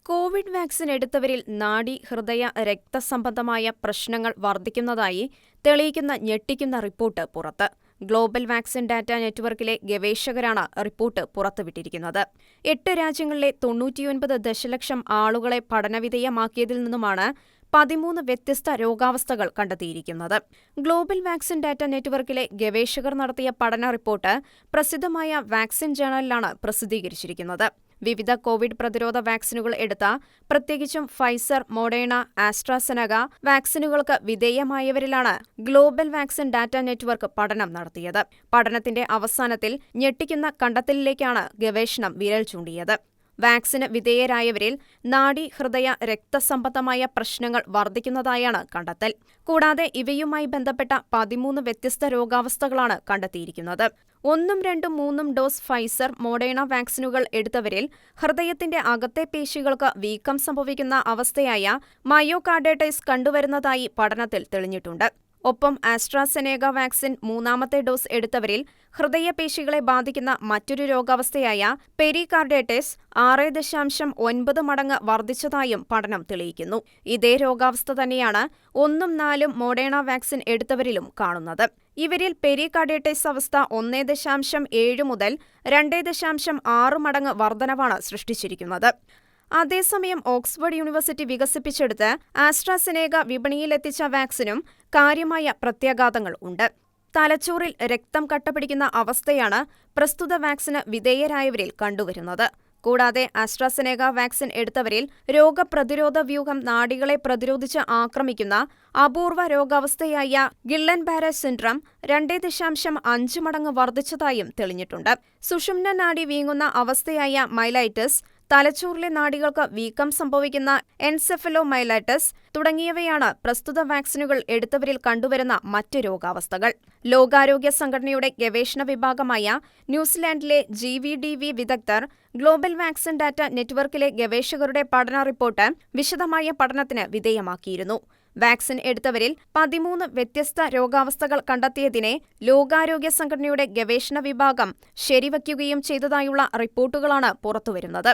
Covid vaccine എടുത്തവരിൽ നാഡി, ഹൃദയ, രക്തസംബന്ധമായ പ്രശ്നങ്ങൾ വർദ്ധിക്കുന്നതായി തെളിയിക്കുന്ന ഞെട്ടിക്കുന്ന റിപ്പോർട്ട് പുറത്ത്. ഗ്ലോബൽ വാക്സിൻ ഡാറ്റ നെറ്റ്വർക്കിലെ ഗവേഷകരാണ് റിപ്പോർട്ട് പുറത്തുവിട്ടിരിക്കുന്നത്. 8 രാജ്യങ്ങളിലെ 99 ദശലക്ഷം ആളുകളെ പഠനവിധേയമാക്കിയതിൽ നിന്നുമാണ് 13 വ്യത്യസ്ത രോഗാവസ്ഥകൾ കണ്ടെത്തിയിരിക്കുന്നത്. ഗ്ലോബൽ വാക്സിൻ ഡാറ്റ നെറ്റ്വർക്കിലെ ഗവേഷകർ നടത്തിയ പഠന റിപ്പോർട്ട് പ്രസിദ്ധമായ വാക്സിൻ ജേണലിലാണ് പ്രസിദ്ധീകരിച്ചിരിക്കുന്നത്. വിവിധ കോവിഡ് പ്രതിരോധ വാക്സിനുകൾ എടുത്ത പ്രത്യേകിച്ചും ഫൈസർ, മോഡേണ, ആസ്ട്രാസെനക വാക്സിനുകൾക്ക് വിധേയമായവരിലാണ് ഗ്ലോബൽ വാക്സിൻ ഡാറ്റ നെറ്റ്വർക്ക് പഠനം നടത്തിയത്. പഠനത്തിന്റെ അവസാനത്തിൽ ഞെട്ടിക്കുന്ന കണ്ടെത്തലിലേക്കാണ് ഗവേഷണം വിരൽ ചൂണ്ടിയത്. വാക്സിന് വിധേയരായവരിൽ നാഡി, ഹൃദയ, രക്തസംബന്ധമായ പ്രശ്നങ്ങൾ വർദ്ധിക്കുന്നതായാണ് കണ്ടെത്തൽ. കൂടാതെ ഇവയുമായി ബന്ധപ്പെട്ട 13 വ്യത്യസ്ത രോഗാവസ്ഥകളാണ് കണ്ടെത്തിയിരിക്കുന്നത്. 1, 2, 3 ഡോസ് ഫൈസർ, മോഡേണ വാക്സിനുകൾ എടുത്തവരിൽ ഹൃദയത്തിന്റെ അകത്തെ പേശികൾക്ക് വീക്കം സംഭവിക്കുന്ന അവസ്ഥയായ മയോകാർഡൈറ്റിസ് കണ്ടുവരുന്നതായി പഠനത്തിൽ തെളിഞ്ഞിട്ടുണ്ട്. ഒപ്പം ആസ്ട്രാസെനേക വാക്സിൻ 3ാമത്തെ ഡോസ് എടുത്തവരിൽ ഹൃദയപേശികളെ ബാധിക്കുന്ന മറ്റൊരു രോഗാവസ്ഥയായ പെരികാർഡൈറ്റിസ് 6.9 മടങ്ങ് വർദ്ധിച്ചതായും പഠനം തെളിയിക്കുന്നു. ഇതേ രോഗാവസ്ഥ തന്നെയാണ് 1ഉം 4ഉം മോഡേണ വാക്സിൻ എടുത്തവരിലും കാണുന്നത്. ഇവരിൽ പെരികാർഡൈറ്റിസ് അവസ്ഥ 1.7 മുതൽ 2.6 മടങ്ങ് വർധനവാണ് സൃഷ്ടിച്ചിരിക്കുന്നത്. അതേസമയം ഓക്സ്ഫോർഡ് യൂണിവേഴ്സിറ്റി വികസിപ്പിച്ചെടുത്ത് ആസ്ട്രാസെനേക വിപണിയിലെത്തിച്ച വാക്സിനും കാര്യമായ പ്രത്യാഘാതങ്ങൾ ഉണ്ട്. തലച്ചോറിൽ രക്തം കട്ടപിടിക്കുന്ന അവസ്ഥയാണ് പ്രസ്തുത വാക്സിന് വിധേയരായവരിൽ കണ്ടുവരുന്നത്. കൂടാതെ ആസ്ട്രാസെനേക വാക്സിൻ എടുത്തവരിൽ രോഗപ്രതിരോധ വ്യൂഹം നാഡികളെ പ്രതിരോധിച്ച് ആക്രമിക്കുന്ന അപൂർവ രോഗാവസ്ഥയായ ഗില്ലൻ-ബാരെ സിൻഡ്രം 2.5 മടങ്ങ് വർദ്ധിച്ചതായും തെളിഞ്ഞിട്ടുണ്ട്. സുഷുമ്ന നാഡി വീങ്ങുന്ന അവസ്ഥയായ മൈലൈറ്റിസ്, തലച്ചോറിലെ നാഡികൾക്ക് വീക്കം സംഭവിക്കുന്ന എൻസെഫലോമൈലൈറ്റിസ് തുടങ്ങിയവയാണ് പ്രസ്തുത വാക്സിനുകൾ എടുത്തവരിൽ കണ്ടുവരുന്ന മറ്റ് രോഗാവസ്ഥകൾ. ലോകാരോഗ്യ സംഘടനയുടെ ഗവേഷണ വിഭാഗമായ ന്യൂസിലാൻഡിലെ GVDV വിദഗ്ധർ ഗ്ലോബൽ വാക്സിൻ ഡാറ്റ നെറ്റ്വർക്കിലെ ഗവേഷകരുടെ പഠന റിപ്പോർട്ട് വിശദമായ പഠനത്തിന് വിധേയമാക്കിയിരുന്നു. വാക്സിൻ എടുത്തവരിൽ 13 വ്യത്യസ്ത രോഗാവസ്ഥകൾ കണ്ടെത്തിയതിനെ ലോകാരോഗ്യ സംഘടനയുടെ ഗവേഷണ വിഭാഗം ശരിവയ്ക്കുകയും ചെയ്തതായുള്ള റിപ്പോർട്ടുകളാണ് പുറത്തുവരുന്നത്.